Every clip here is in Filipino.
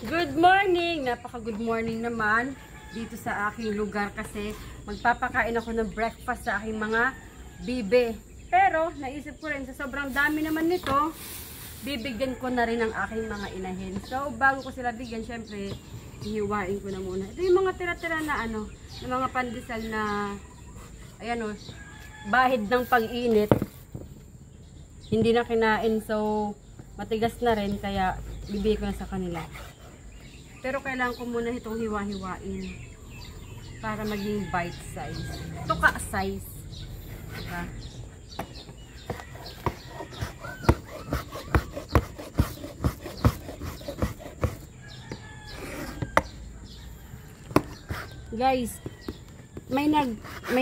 Good morning! Napaka-good morning naman dito sa aking lugar kasi magpapakain ako ng breakfast sa aking mga bibe. Pero naisip ko rin sa sobrang dami naman nito, bibigyan ko na rin ang aking mga inahin. So bago ko sila bigyan, syempre hihiwain ko na muna. Ito yung mga tira-tira na ng mga pandesal na ayan o, bahid ng pag-init. Hindi na kinain, so matigas na rin kaya bibigay ko na sa kanila. Pero kailangan ko muna itong hiwa-hiwain para maging bite size. Tuka size. Diba? Guys, may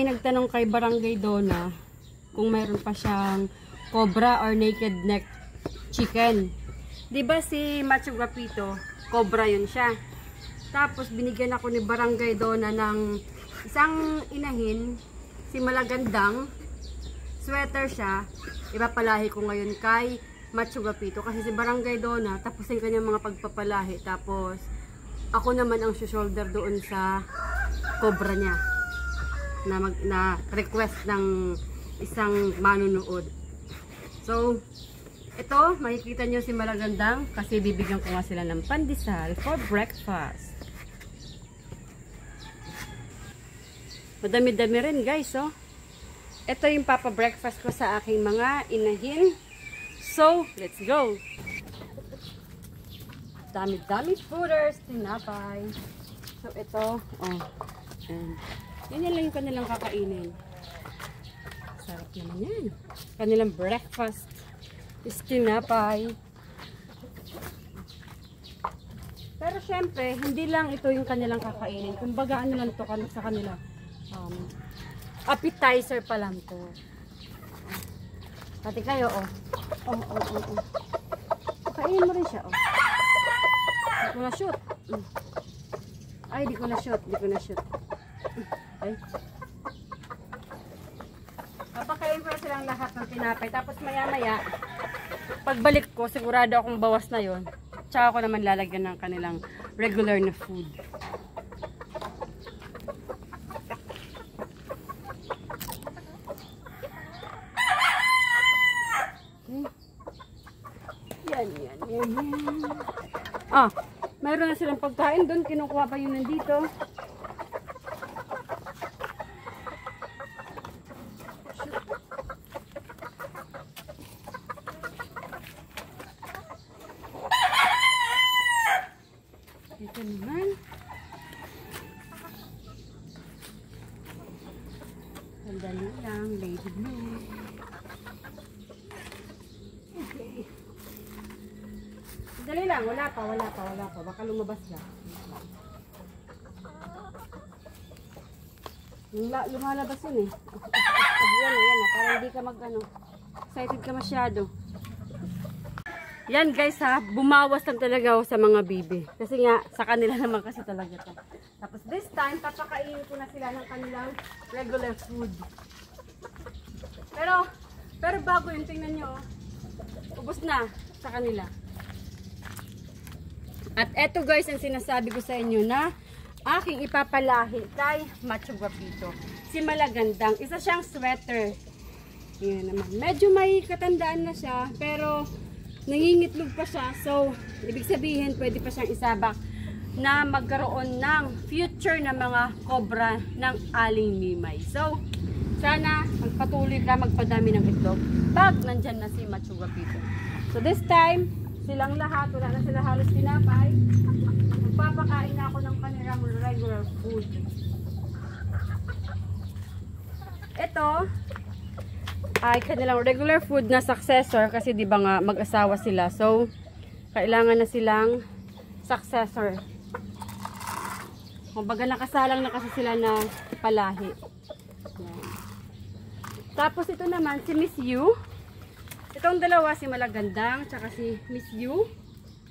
nagtanong kay Barangay Donna kung mayroon pa siyang cobra or naked neck chicken. 'Di ba si Macho Guapito, cobra yun siya. Tapos binigyan ako ni Barangay Donna ng isang inahin, si Malagandang. Sweater siya. Ipapalahi ko ngayon kay Macho Guapito kasi si Barangay Donna tapusin kanyang mga pagpapalahi. Tapos ako naman ang shoulder doon sa cobra niya na request ng isang manunood. So ito, makikita nyo si Malagandang kasi bibigyan ko nga sila ng pandesal for breakfast. Madami-dami rin guys, oh. Ito yung papa-breakfast ko sa aking mga inahin. So, let's go! Dami-dami fooders, tinapay. So, ito, oh. Yan lang yung kanilang kakainin. Sarap naman yan. Kanilang breakfast is tinapay. Pero syempre, hindi lang ito yung kanilang kakainin. Kumbaga ano lang ito sa kanila. Appetizer pa lang to. Pati kayo, oh. Kainin mo rin siya, oh. Di ko na shoot. Ay, di ko na shoot. Ay. Papakain ko na silang lahat ng tinapay. Tapos maya-maya, pagbalik ko, sigurado akong bawas na yon. Tsaka ko naman lalagyan ng kanilang regular na food. Yan. Mayroon na silang pagkain doon. Kinukuha pa yun nandito. Ito naman. Sandali lang, lady blue. Okay. Sandali lang, wala pa. Baka lumabas na. Lumalabas yun eh. Yan, para hindi ka excited ka masyado. Yan guys ha, bumawas lang talaga ako sa mga bibi. Kasi nga, sa kanila naman kasi talaga to. Tapos this time, papakainin ko na sila ng kanilang regular food. Pero bago yun, tingnan nyo, ubos na sa kanila. At eto guys, ang sinasabi ko sa inyo na aking ipapalahi kay Macho Guapito. Si Malagandang, isa siyang sweater. Yan naman. Medyo may katandaan na siya, pero nangingitlog pa siya, so ibig sabihin pwede pa siyang isabak na magkaroon ng future na mga cobra ng aling mimay. So sana magpatuloy ka magpadami ng itlog pag nandyan na si Macho Guapito. So this time silang lahat, wala na sila halos tinapay, magpapakain na ako ng kanilang regular food. Ito ay kanilang regular food na successor kasi di ba nga mag-asawa sila, so kailangan na silang successor. Kumbaga nakasalang na kasi sila na palahi. Yan. Tapos ito naman si Miss Yu. Itong dalawa, si Malagandang tsaka si Miss Yu,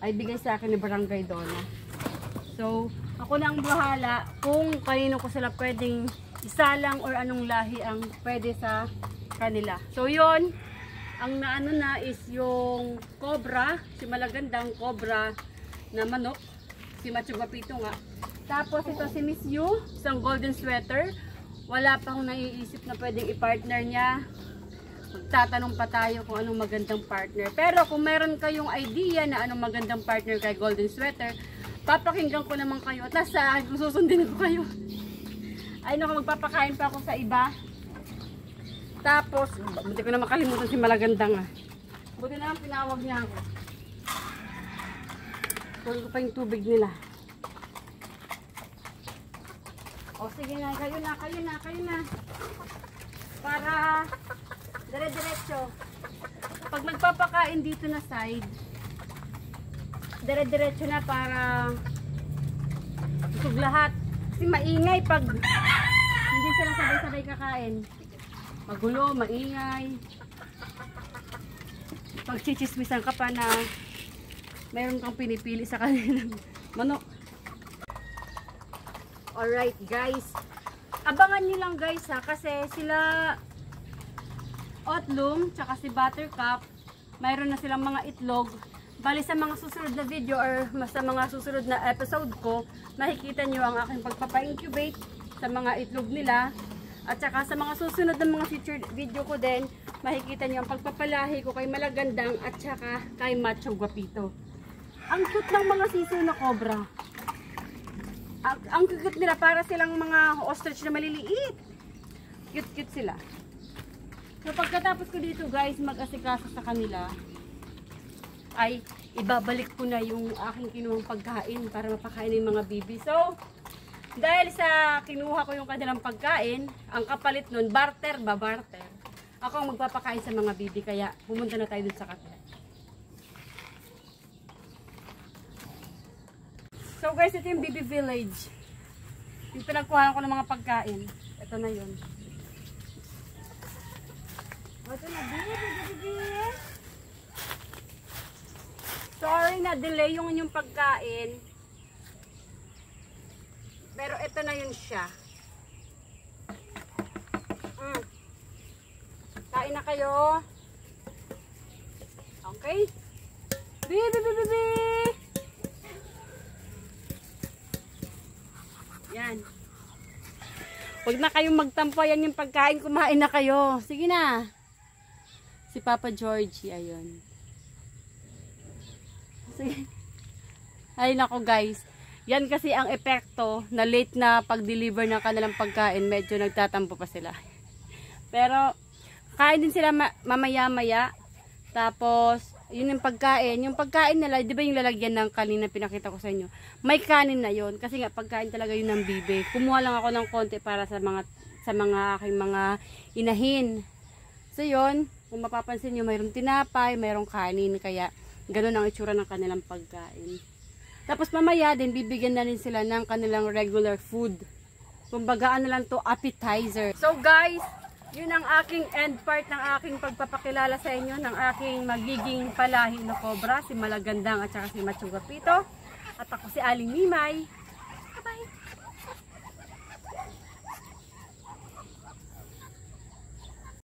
ay bigay sa akin ni Barangay Donna. So ako na ang bahala kung kanino ko sila pwedeng isalang or anong lahi ang pwede sa kanila. So yun, ang naano na is yung cobra, si Malagandang cobra na manok. Si Macho Guapito nga. Tapos ito si Miss Yu, isang golden sweater. Wala pa akong naiisip na pwedeng i-partner niya. Magtatanong pa tayo kung anong magandang partner. Pero kung meron kayong idea na anong magandang partner kay golden sweater, papakinggan ko naman kayo. At nasa susundin ko kayo. Ay naku, magpapakain pa ako sa iba. Tapos, hindi ko na makalimutan si Malagandang ah. Buti na lang pinawag niya ako. Kunin ko pa yung tubig nila. O sige na, kayo na. Para dire-diretso. Pag nagpapakain dito na side, dire-diretso na para busog lahat. Kasi maingay pag hindi sila sabay-sabay kakain. Magulo, maingay. Pag chichismisan ka pa na mayroon kang pinipili sa kanilang manok. Alright guys, abangan nyo lang guys ha, kasi sila Otlum, tsaka si Buttercup, mayroon na silang mga itlog. Bali sa mga susunod na video or sa mga susunod na episode ko, makikita nyo ang aking pagpapa-incubate sa mga itlog nila. At saka sa mga susunod na mga future video ko din, makikita nyo ang pagpapalahi ko kay Malagandang at saka kay Macho Guapito. Ang cute ng mga sisiw na cobra. Ang cute nila, para silang mga ostrich na maliliit. Cute sila. So pagkatapos ko dito guys mag-asikaso sa kanila, ay ibabalik ko na yung aking kinuhang pagkain para mapakain ng mga bibi. So dahil sa kinuha ko yung kanilang pagkain, ang kapalit nun, barter. Ako ang magpapakain sa mga bibi, kaya pumunta na tayo dun sa kapila. So guys, ito yung Bibi Village. Yung pinagkuhaan ko ng mga pagkain. Ito na yun. Ito na, Bibi. Sorry na delay yung inyong pagkain. Pero ito na yun siya. Kain na kayo. Okay? Bibi. Yan. Huwag na kayong magtampo. Yan yung pagkain. Kumain na kayo. Sige na. Si Papa Georgie. Ayun. Sige. Ay nako guys. Yan kasi ang epekto na late na pag-deliver ng kanilang pagkain. Medyo nagtatampo pa sila. Pero kain din sila mamaya-maya. Tapos yun yung pagkain. Yung pagkain nila, di ba yung lalagyan ng kanina pinakita ko sa inyo? May kanin na yun. Kasi nga, pagkain talaga yun ng bibe. Kumuha lang ako ng konti para sa mga aking mga inahin. So yun, kung mapapansin nyo, mayroong tinapay, mayroong kanin. Kaya, ganun ang itsura ng kanilang pagkain. Tapos mamaya din, bibigyan na rin sila ng kanilang regular food. Kumbaga, ano lang to, appetizer. So guys, yun ang aking end part ng aking pagpapakilala sa inyo ng aking magiging palahi na cobra, si Malagandang at saka si Macho Guapito. At ako si Aling Mimay.